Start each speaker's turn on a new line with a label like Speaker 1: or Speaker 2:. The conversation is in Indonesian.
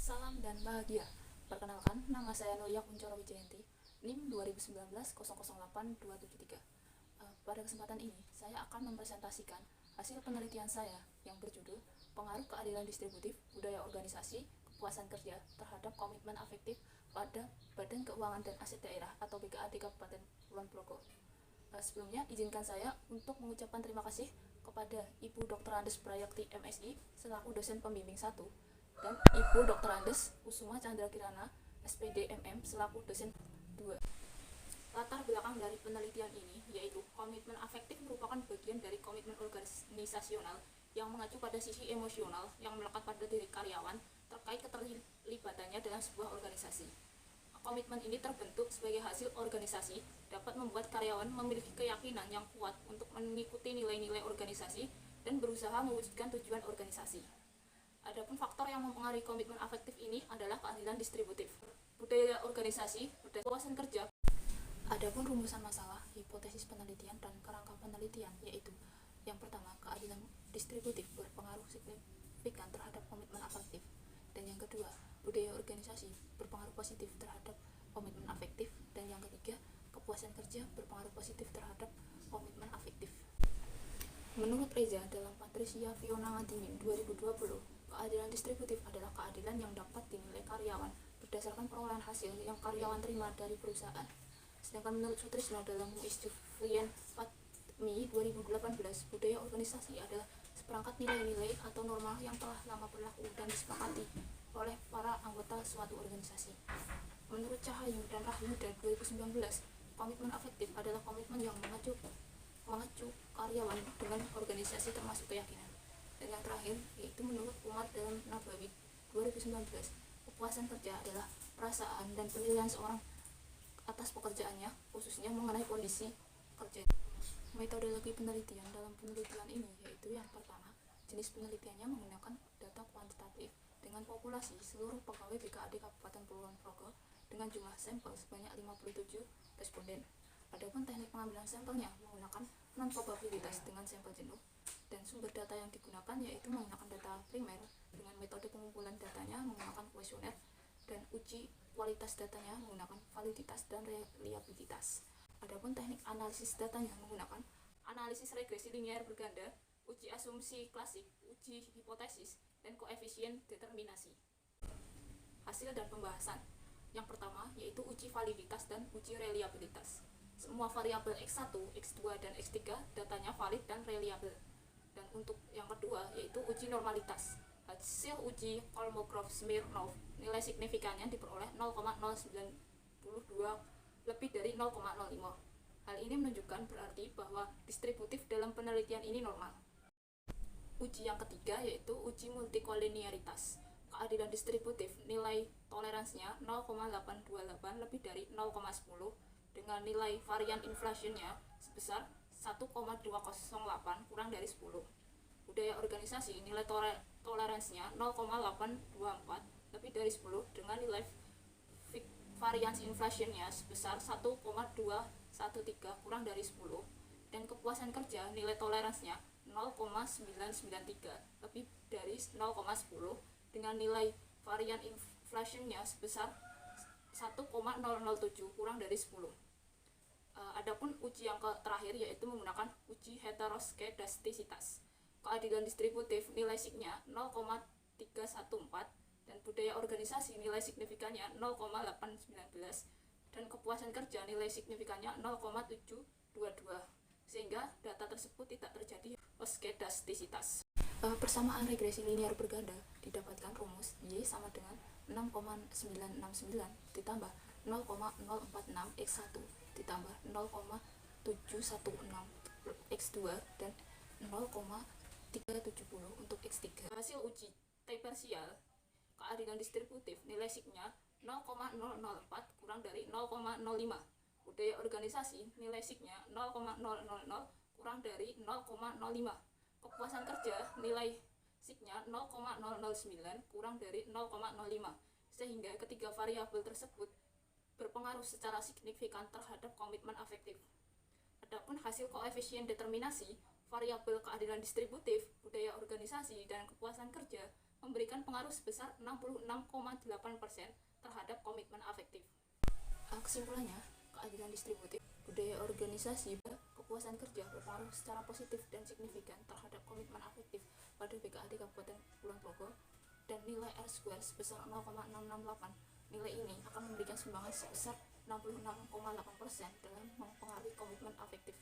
Speaker 1: Salam dan bahagia. Perkenalkan, nama saya Nulia Kuncoro Wijayanti, NIM 2019-008273. Pada kesempatan ini, saya akan mempresentasikan hasil penelitian saya yang berjudul Pengaruh Keadilan Distributif Budaya Organisasi Kepuasan Kerja terhadap Komitmen Afektif pada Badan Keuangan dan Aset Daerah atau BKAD Kabupaten Kulon Progo. Sebelumnya, izinkan saya untuk mengucapkan terima kasih kepada Ibu Dr. Andes Prayakti MSI selaku dosen pembimbing 1 dan Ibu Dr. Andes Kusuma Chandra Kirana SPD MM selaku dosen 2. Latar belakang dari penelitian ini yaitu komitmen afektif merupakan bagian dari komitmen organisasional yang mengacu pada sisi emosional yang melekat pada diri karyawan terkait keterlibatannya dalam sebuah organisasi. Komitmen ini terbentuk sebagai hasil organisasi dapat membuat karyawan memiliki keyakinan yang kuat untuk mengikuti nilai-nilai organisasi dan berusaha mewujudkan tujuan organisasi. Adapun faktor yang mempengaruhi komitmen afektif ini adalah keadilan distributif, budaya organisasi, kepuasan kerja. Adapun rumusan masalah, hipotesis penelitian, dan kerangka penelitian yaitu yang pertama, keadilan distributif berpengaruh signifikan terhadap komitmen afektif, dan yang kedua, budaya organisasi berpengaruh positif terhadap komitmen afektif, dan yang ketiga, kepuasan kerja berpengaruh positif terhadap komitmen afektif. Menurut Reza dalam Patricia Fiona Ngadimin 2020, keadilan distributif adalah keadilan yang dapat dinilai karyawan berdasarkan perolehan hasil yang karyawan terima dari perusahaan. Sedangkan menurut Sutrisno dalam Istuflian Fatmi 2018, budaya organisasi adalah seperangkat nilai-nilai atau norma yang telah lama berlaku dan disepakati oleh para anggota suatu organisasi. Menurut Cahayu dan Rahyuda 2019, komitmen afektif adalah komitmen yang mengacu karyawan dengan organisasi termasuk keyakinan. Dan yang terakhir yaitu menurut Umar dalam Nabawi 2019, kepuasan kerja adalah perasaan dan penilaian seorang atas pekerjaannya, khususnya mengenai kondisi kerja. Metodologi penelitian dalam penelitian ini yaitu yang pertama, jenis penelitiannya menggunakan data kuantitatif dengan populasi seluruh pegawai BKAD Kabupaten Kulon Progo dengan jumlah sampel sebanyak 57 responden. Adapun teknik pengambilan sampelnya menggunakan non-probabilitas dengan sampel jenuh, dan sumber data yang digunakan yaitu menggunakan data primer dengan metode pengumpulan datanya menggunakan kuesioner, dan uji kualitas datanya menggunakan validitas dan reliabilitas. Adapun teknik analisis datanya menggunakan analisis regresi linear berganda, uji asumsi klasik, uji hipotesis, dan koefisien determinasi. Hasil dan pembahasan. Yang pertama yaitu uji validitas dan uji reliabilitas. Semua variabel X1, X2, dan X3 datanya valid dan reliable. Dan untuk yang kedua yaitu uji normalitas. Hasil uji Kolmogorov-Smirnov nilai signifikannya diperoleh 0,092 lebih dari 0,05. Hal ini menunjukkan berarti bahwa distributif dalam penelitian ini normal. Uji yang ketiga yaitu uji multikolinearitas. Keadilan distributif nilai toleransinya 0,828 lebih dari 0,10 dengan nilai varian inflationnya sebesar 1,208 kurang dari 10. Budaya organisasi nilai toleransinya 0,824 lebih dari 10 dengan nilai variance inflationnya sebesar 1,213 kurang dari 10, dan kepuasan kerja nilai toleransinya 0,993 lebih dari 0,10 dengan nilai varian inflationnya sebesar 1,007 kurang dari 10. Adapun uji yang terakhir yaitu menggunakan uji heteroskedastisitas. Keadilan distributif nilai signya 0,314 dan budaya organisasi nilai signifikannya 0,819 dan kepuasan kerja nilai signifikannya 0,722, sehingga data tersebut tidak terjadi heteroskedastisitas. Persamaan regresi linear berganda didapatkan rumus Y sama dengan 6,969 ditambah 0,046 X1 ditambah 0,716 X2 dan 0,370 untuk X3. Hasil uji T parsial keadilan distributif nilai signya 0,004 kurang dari 0,05. Budaya organisasi nilai signya 0,000 kurang dari 0,05. Kepuasan kerja nilai signya 0,009 kurang dari 0,05, sehingga ketiga variabel tersebut berpengaruh secara signifikan terhadap komitmen afektif. Adapun hasil koefisien determinasi variabel keadilan distributif, budaya organisasi, dan kepuasan kerja memberikan pengaruh sebesar 66,8% terhadap komitmen afektif. Kesimpulannya, keadilan distributif, budaya organisasi, kepuasan kerja berpengaruh secara positif dan signifikan terhadap komitmen afektif pada BKAD Kabupaten Kulon Progo, dan nilai R-square sebesar 0,668. Nilai ini akan memberikan sumbangan sebesar 66,8% dalam mempengaruhi komitmen afektif.